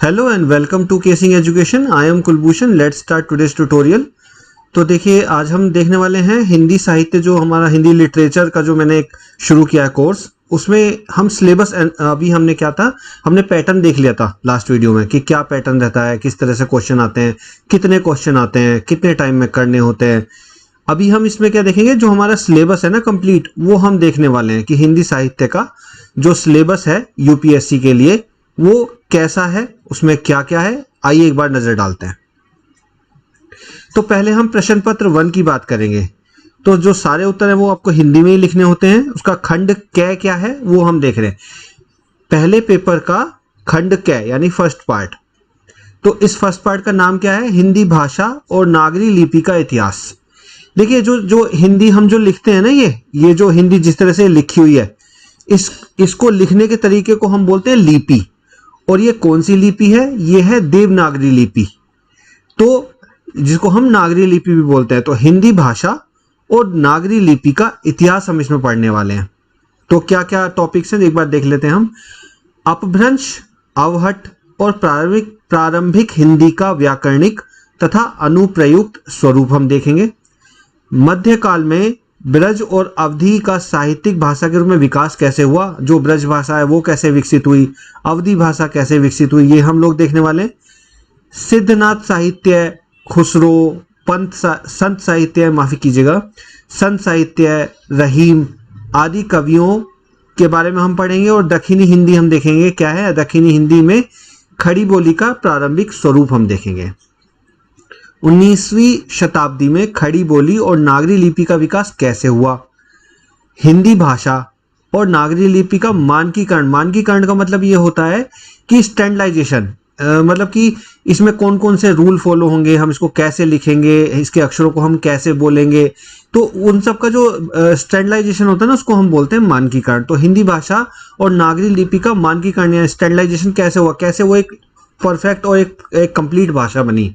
Hello and welcome to kesing education. I am Kulbhushan. Let's start today's tutorial. तो देखिए, आज हम देखने वाले हैं हिंदी साहित्य, जो हमारा हिंदी लिटरेचर का जो मैंने एक शुरू किया है कोर्स, उसमें हम सिलेबस अभी हमने क्या था, हमने पैटर्न देख लिया था लास्ट वीडियो में कि क्या पैटर्न रहता है, किस तरह से क्वेश्चन आते हैं, कितने क्वेश्चन आते हैं, कितने टाइम में करने होते हैं। अभी हम इसमें क्या देखेंगे, जो हमारा सिलेबस है ना कंप्लीट, वो हम देखने वाले हैं कि हिंदी साहित्य का जो सिलेबस है यूपीएससी के लिए वो कैसा है, उसमें क्या क्या है। आइए एक बार नजर डालते हैं। तो पहले हम प्रश्न पत्र 1 की बात करेंगे। तो जो सारे उत्तर हैं वो आपको हिंदी में ही लिखने होते हैं। उसका खंड कै क्या है वो हम देख रहे हैं। पहले पेपर का खंड कै यानी फर्स्ट पार्ट। तो इस फर्स्ट पार्ट का नाम क्या है? हिंदी भाषा और नागरी लिपि का इतिहास। देखिए, जो हिंदी हम जो लिखते हैं ना, ये जो हिंदी जिस तरह से लिखी हुई है, इसको लिखने के तरीके को हम बोलते हैं लिपि। और ये कौन सी लिपि है? ये है देवनागरी लिपि, तो जिसको हम नागरी लिपि भी बोलते हैं। तो हिंदी भाषा और नागरी लिपि का इतिहास हम इसमें पढ़ने वाले हैं। तो क्या क्या टॉपिक्स हैं एक बार देख लेते हैं हम। अपभ्रंश, अवहट और प्रारंभिक हिंदी का व्याकरणिक तथा अनुप्रयुक्त स्वरूप हम देखेंगे। मध्यकाल में ब्रज और अवधी का साहित्यिक भाषा के रूप में विकास कैसे हुआ, जो ब्रज भाषा है वो कैसे विकसित हुई, अवधी भाषा कैसे विकसित हुई, ये हम लोग देखने वाले हैं। सिद्धनाथ साहित्य, खुसरो, संत साहित्य, माफी कीजिएगा, संत साहित्य, रहीम आदि कवियों के बारे में हम पढ़ेंगे। और दक्षिणी हिंदी हम देखेंगे क्या है। दक्षिणी हिंदी में खड़ी बोली का प्रारंभिक स्वरूप हम देखेंगे। 19वीं शताब्दी में खड़ी बोली और नागरी लिपि का विकास कैसे हुआ। हिंदी भाषा और नागरी लिपि का मानकीकरण। मानकीकरण का मतलब ये होता है कि स्टैंडर्डाइजेशन, मतलब कि इसमें कौन कौन से रूल फॉलो होंगे, हम इसको कैसे लिखेंगे, इसके अक्षरों को हम कैसे बोलेंगे। तो उन सब का जो स्टैंडर्डाइजेशन होता है ना, उसको हम बोलते हैं मानकीकरण। तो हिंदी भाषा और नागरी लिपि का मानकीकरण या स्टैंडर्डाइजेशन कैसे हुआ, कैसे वो एक परफेक्ट और एक कंप्लीट भाषा बनी।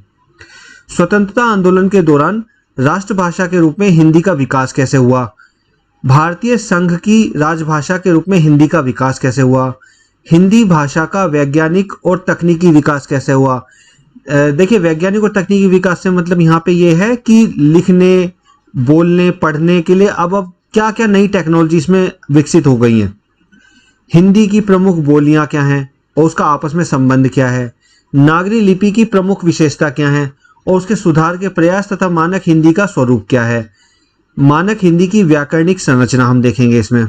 स्वतंत्रता आंदोलन के दौरान राष्ट्रभाषा के रूप में हिंदी का विकास कैसे हुआ। भारतीय संघ की राजभाषा के रूप में हिंदी का विकास कैसे हुआ। हिंदी भाषा का वैज्ञानिक और तकनीकी विकास कैसे हुआ। देखिए, वैज्ञानिक और तकनीकी विकास से मतलब यहाँ पे ये है कि लिखने, बोलने, पढ़ने के लिए अब क्या क्या नई टेक्नोलॉजी इसमें विकसित हो गई हैं। हिंदी की प्रमुख बोलियां क्या हैं और उसका आपस में संबंध क्या है। नागरी लिपि की प्रमुख विशेषता क्या है और उसके सुधार के प्रयास तथा मानक हिंदी का स्वरूप क्या है। मानक हिंदी की व्याकरणिक संरचना हम देखेंगे इसमें।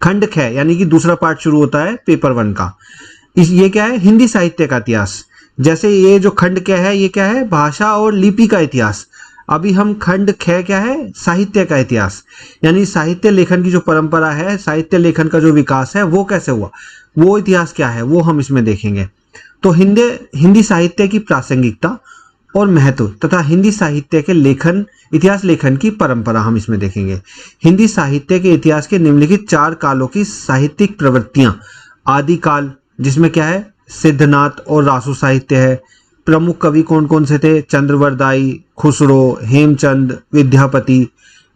खंड ख यानी कि दूसरा पार्ट शुरू होता है पेपर 1 का। ये क्या है? हिंदी साहित्य का इतिहास। जैसे ये जो खंड क है, ये क्या है? भाषा और लिपि का इतिहास। अभी हम खंड ख क्या है? साहित्य का इतिहास, यानी साहित्य लेखन की जो परंपरा है, साहित्य लेखन का जो विकास है वो कैसे हुआ, वो इतिहास क्या है, वो हम इसमें देखेंगे। तो हिंदी साहित्य की प्रासंगिकता और महत्व तथा हिंदी साहित्य के इतिहास लेखन की परंपरा हम इसमें देखेंगे। हिंदी साहित्य के इतिहास के निम्नलिखित 4 कालों की साहित्यिक प्रवृत्तियां। आदिकाल, जिसमें क्या है? सिद्धनाथ और रासु साहित्य है। प्रमुख कवि कौन कौन से थे? चंद्रवरदाई, खुसरो, हेमचंद, विद्यापति।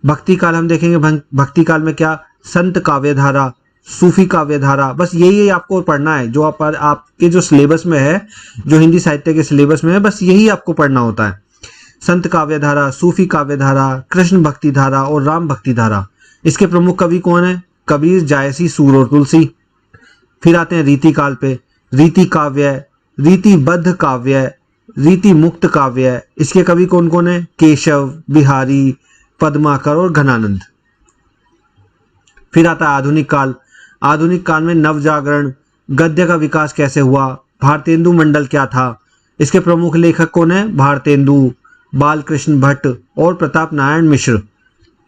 भक्ति काल हम देखेंगे। भक्ति काल में क्या? संत काव्यधारा, सूफी काव्यधारा। बस यही आपको पढ़ना है, जो आपके जो सिलेबस में है, जो हिंदी साहित्य के सिलेबस में है, बस यही आपको पढ़ना होता है। संत काव्यधारा, सूफी काव्यधारा, कृष्ण भक्ति धारा और राम भक्ति धारा। इसके प्रमुख कवि कौन है? कबीर, जायसी, सूर और तुलसी। फिर आते हैं रीति काल पे। रीति काव्य, रीतिबद्ध काव्य, रीति मुक्त काव्य। इसके कवि कौन कौन है? केशव, बिहारी, पद्माकर और घनानंद। फिर आता है आधुनिक काल। आधुनिक काल में नवजागरण, गद्य का विकास कैसे हुआ, भारतेंदु मंडल क्या था। इसके प्रमुख लेखक कौन है? भारतेंदु, बालकृष्ण भट्ट और प्रताप नारायण मिश्र।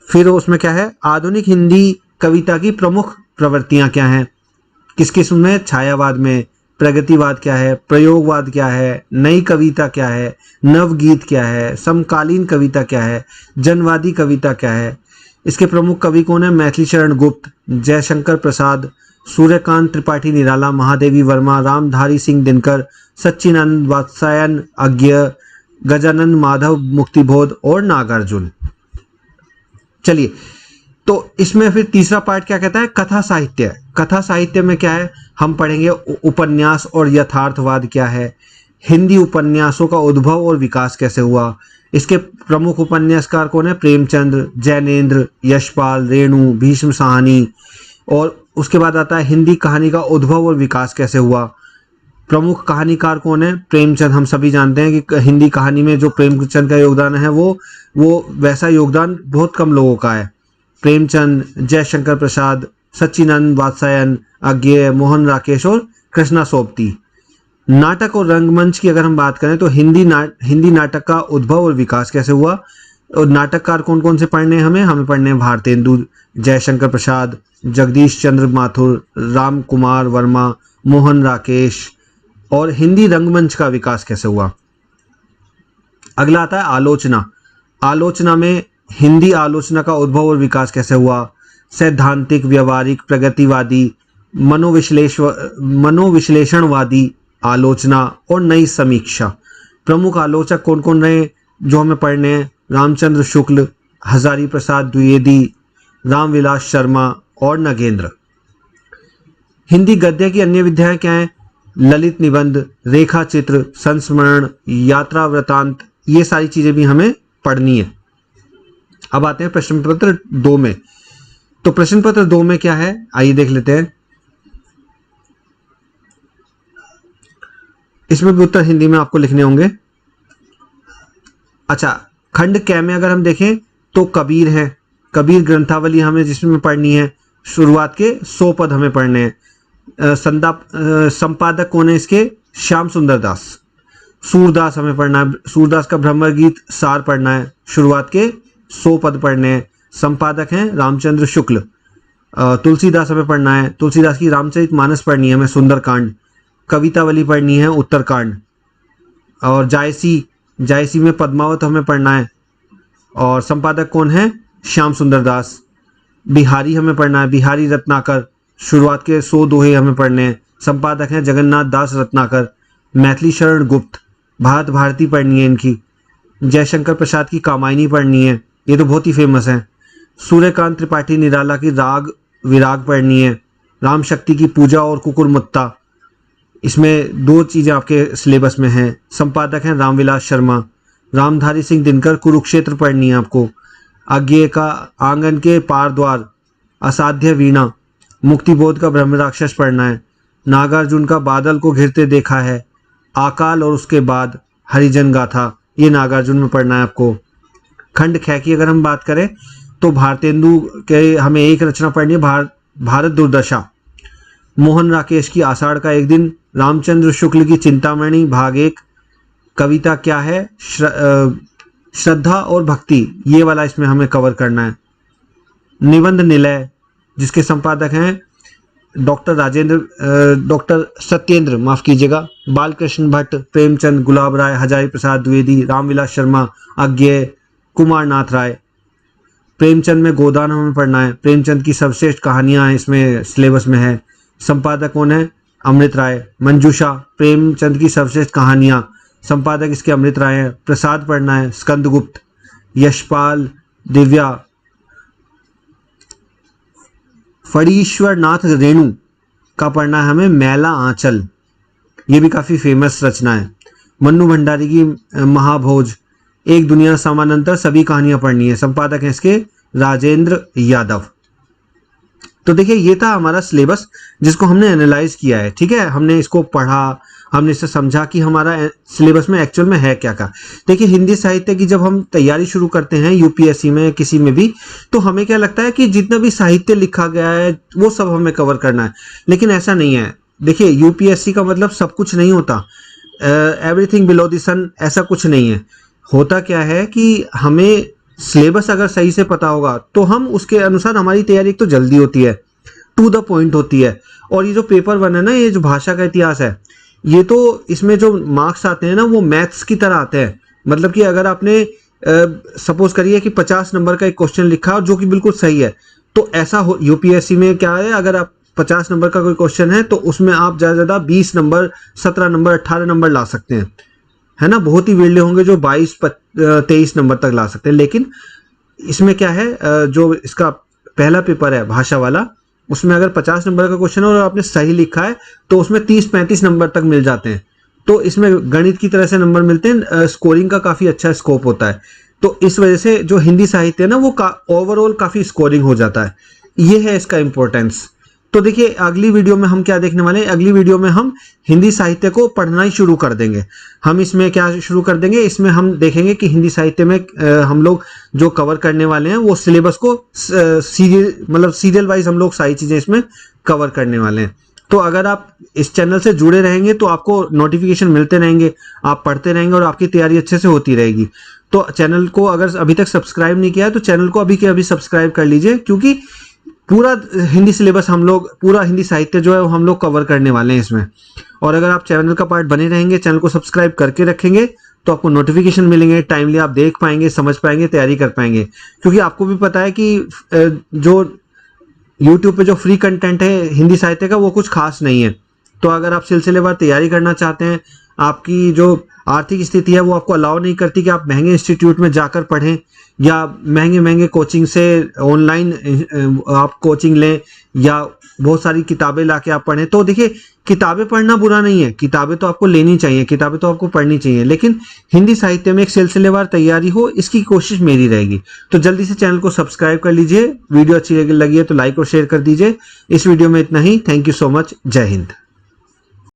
फिर उसमें क्या है? आधुनिक हिंदी कविता की प्रमुख प्रवृत्तियां क्या हैं, किस किस्म में? छायावाद में। प्रगतिवाद क्या है, प्रयोगवाद क्या है, नई कविता क्या है, नवगीत क्या है, समकालीन कविता क्या है, जनवादी कविता क्या है। इसके प्रमुख कवि कौन है? मैथिली शरण गुप्त, जयशंकर प्रसाद, सूर्यकांत त्रिपाठी निराला, महादेवी वर्मा, रामधारी सिंह दिनकर, सच्चिदानंद वात्स्यायन अज्ञेय, गजानंद माधव मुक्तिबोध और नागार्जुन। चलिए, तो इसमें फिर तीसरा पार्ट क्या कहता है? कथा साहित्य। कथा साहित्य में क्या है, हम पढ़ेंगे उपन्यास और यथार्थवाद क्या है, हिंदी उपन्यासों का उद्भव और विकास कैसे हुआ, इसके प्रमुख उपन्यासकार कौन है, प्रेमचंद, जैनेन्द्र, यशपाल, रेणु, भीष्म साहनी। और उसके बाद आता है हिंदी कहानी का उद्भव और विकास कैसे हुआ, प्रमुख कहानीकार कौन है, प्रेमचंद। हम सभी जानते हैं कि हिंदी कहानी में जो प्रेमचंद का योगदान है वो वैसा योगदान बहुत कम लोगों का है। प्रेमचंद, जयशंकर प्रसाद, सच्चिदानंद वात्स्यायन, अज्ञेय, मोहन राकेश और कृष्णा सोबती। नाटक और रंगमंच की अगर हम बात करें तो हिंदी नाटक का उद्भव और विकास कैसे हुआ, और नाटककार कौन कौन से पढ़ने हैं, हमें पढ़ने हैं भारतेंदु, जयशंकर प्रसाद, जगदीश चंद्र माथुर, राम कुमार वर्मा, मोहन राकेश। और हिंदी रंगमंच का विकास कैसे हुआ। अगला आता है आलोचना। आलोचना में हिंदी आलोचना का उद्भव और विकास कैसे हुआ, सैद्धांतिक, व्यवहारिक, प्रगतिवादी, मनोविश्लेषणवादी आलोचना और नई समीक्षा। प्रमुख आलोचक कौन कौन रहे जो हमें पढ़ने हैं, रामचंद्र शुक्ल, हजारी प्रसाद द्विवेदी, रामविलास शर्मा और नगेंद्र। हिंदी गद्य की अन्य विधाएं क्या हैं, ललित निबंध, रेखा चित्र, संस्मरण, यात्रा वृतांत, ये सारी चीजें भी हमें पढ़नी है। अब आते हैं प्रश्न पत्र 2 में। तो प्रश्न पत्र 2 में क्या है, आइए देख लेते हैं। इसमें भी उत्तर हिंदी में आपको लिखने होंगे। अच्छा, खंड क में अगर हम देखें तो कबीर है, कबीर ग्रंथावली हमें जिसमें पढ़नी है, शुरुआत के 100 पद हमें पढ़ने हैं। संपादक कौन है इसके, श्याम सुंदर दास। सूरदास हमें पढ़ना है, सूरदास का ब्रह्म गीत सार पढ़ना है, शुरुआत के 100 पद पढ़ने हैं, संपादक हैं रामचंद्र शुक्ल। तुलसीदास हमें पढ़ना है, तुलसीदास की रामचरितमानस पढ़नी है हमें, सुंदरकांड। कवितावली पढ़नी है, उत्तरकांड। और जायसी में पद्मावत हमें पढ़ना है, और संपादक कौन है, श्याम सुंदर दास। बिहारी हमें पढ़ना है, बिहारी रत्नाकर, शुरुआत के 100 दोहे हमें पढ़ने हैं, संपादक हैं जगन्नाथ दास रत्नाकर। मैथिली शरण गुप्त, भारत भारती पढ़नी है इनकी। जयशंकर प्रसाद की कामायनी पढ़नी है, ये तो बहुत ही फेमस है। सूर्यकांत त्रिपाठी निराला की राग विराग पढ़नी है। राम शक्ति की पूजा और कुकुरमुत्ता, इसमें 2 चीज़ें आपके सिलेबस में हैं, संपादक हैं रामविलास शर्मा। रामधारी सिंह दिनकर, कुरुक्षेत्र पढ़नी है आपको। अज्ञेय का आंगन के पार द्वार, असाध्य वीणा, मुक्तिबोध का ब्रह्म राक्षस पढ़ना है। नागार्जुन का बादल को घिरते देखा है, आकाल और उसके बाद, हरिजन गाथा, ये नागार्जुन में पढ़ना है आपको। खंड ख की अगर हम बात करें तो भारतेंदु के हमें एक रचना पढ़नी है, भारत दुर्दशा। मोहन राकेश की आषाढ़ का एक दिन। रामचंद्र शुक्ल की चिंतामणि भाग 1। कविता क्या है, श्रद्धा और भक्ति, ये वाला इसमें हमें कवर करना है। निबंध निलय, जिसके संपादक हैं डॉक्टर सत्येंद्र, माफ कीजिएगा, बालकृष्ण भट्ट, प्रेमचंद, गुलाब राय, हजारी प्रसाद द्विवेदी, रामविलास शर्मा, अज्ञेय, कुमारनाथ राय। प्रेमचंद में गोदान हमें पढ़ना है, प्रेमचंद की सर्वश्रेष्ठ कहानियां इसमें सिलेबस में है, संपादक कौन है, अमृत राय। मंजूषा, प्रेमचंद की सर्वश्रेष्ठ कहानियां, संपादक इसके अमृत राय हैं। प्रसाद पढ़ना है, स्कंदगुप्त। यशपाल, दिव्या। फणीश्वर नाथ रेणु का पढ़ना है हमें, मैला आंचल, ये भी काफ़ी फेमस रचना है। मन्नू भंडारी की महाभोज, एक दुनिया समानांतर, सभी कहानियां पढ़नी है, संपादक हैं इसके राजेंद्र यादव। तो देखिए ये था हमारा सिलेबस जिसको हमने एनालाइज किया है, ठीक है। हमने इसको पढ़ा, हमने इससे समझा कि हमारा सिलेबस में एक्चुअल में है क्या क्या। देखिए हिंदी साहित्य की जब हम तैयारी शुरू करते हैं यूपीएससी में, किसी में भी, तो हमें क्या लगता है कि जितना भी साहित्य लिखा गया है वो सब हमें कवर करना है, लेकिन ऐसा नहीं है। देखिए यूपीएससी का मतलब सब कुछ नहीं होता, एवरीथिंग बिलो द सन, ऐसा कुछ नहीं है। होता क्या है कि हमें सिलेबस अगर सही से पता होगा तो हम उसके अनुसार हमारी तैयारी एक तो जल्दी होती है, टू द पॉइंट होती है। और ये जो पेपर 1 है ना, ये जो भाषा का इतिहास है, ये तो इसमें जो मार्क्स आते हैं ना वो मैथ्स की तरह आते हैं। मतलब कि अगर आपने सपोज करिए कि 50 नंबर का एक क्वेश्चन लिखा और जो कि बिल्कुल सही है, तो ऐसा हो यूपीएससी में क्या है, अगर आप 50 नंबर का कोई क्वेश्चन है तो उसमें आप ज़्यादा से ज़्यादा 20 नंबर, 17 नंबर, 18 नंबर ला सकते हैं, है ना। बहुत ही विरले होंगे जो 22-23 नंबर तक ला सकते हैं। लेकिन इसमें क्या है, जो इसका पहला पेपर है भाषा वाला, उसमें अगर 50 नंबर का क्वेश्चन है और आपने सही लिखा है तो उसमें 30-35 नंबर तक मिल जाते हैं। तो इसमें गणित की तरह से नंबर मिलते हैं, स्कोरिंग का काफ़ी अच्छा स्कोप होता है। तो इस वजह से जो हिंदी साहित्य है ना वो ओवरऑल काफ़ी स्कोरिंग हो जाता है। ये है इसका इम्पोर्टेंस। तो देखिए अगली वीडियो में हम क्या देखने वाले हैं, अगली वीडियो में हम हिंदी साहित्य को पढ़ना ही शुरू कर देंगे। हम इसमें क्या शुरू कर देंगे, इसमें हम देखेंगे कि हिंदी साहित्य में हम लोग जो कवर करने वाले हैं वो सिलेबस को सीरियल वाइज हम लोग सारी चीज़ें इसमें कवर करने वाले हैं। तो अगर आप इस चैनल से जुड़े रहेंगे तो आपको नोटिफिकेशन मिलते रहेंगे, आप पढ़ते रहेंगे और आपकी तैयारी अच्छे से होती रहेगी। तो चैनल को अगर अभी तक सब्सक्राइब नहीं किया है तो चैनल को अभी के अभी सब्सक्राइब कर लीजिए, क्योंकि पूरा हिंदी सिलेबस हम लोग, पूरा हिंदी साहित्य जो है वो हम लोग कवर करने वाले हैं इसमें। और अगर आप चैनल का पार्ट बने रहेंगे, चैनल को सब्सक्राइब करके रखेंगे तो आपको नोटिफिकेशन मिलेंगे, टाइमली आप देख पाएंगे, समझ पाएंगे, तैयारी कर पाएंगे। क्योंकि आपको भी पता है कि जो यूट्यूब पे जो फ्री कंटेंट है हिंदी साहित्य का वो कुछ खास नहीं है। तो अगर आप सिलसिलेवार तैयारी करना चाहते हैं, आपकी जो आर्थिक स्थिति है वो आपको अलाउ नहीं करती कि आप महंगे इंस्टीट्यूट में जाकर पढ़ें या महंगे महंगे कोचिंग से ऑनलाइन आप कोचिंग लें या बहुत सारी किताबें लाके आप पढ़ें, तो देखिए किताबें पढ़ना बुरा नहीं है, किताबें तो आपको लेनी चाहिए, किताबें तो आपको पढ़नी चाहिए, लेकिन हिंदी साहित्य में एक सिलसिलेवार तैयारी हो, इसकी कोशिश मेरी रहेगी। तो जल्दी से चैनल को सब्सक्राइब कर लीजिए। वीडियो अच्छी लगी है तो लाइक और शेयर कर दीजिए। इस वीडियो में इतना ही। Thank you so much. जय हिंद।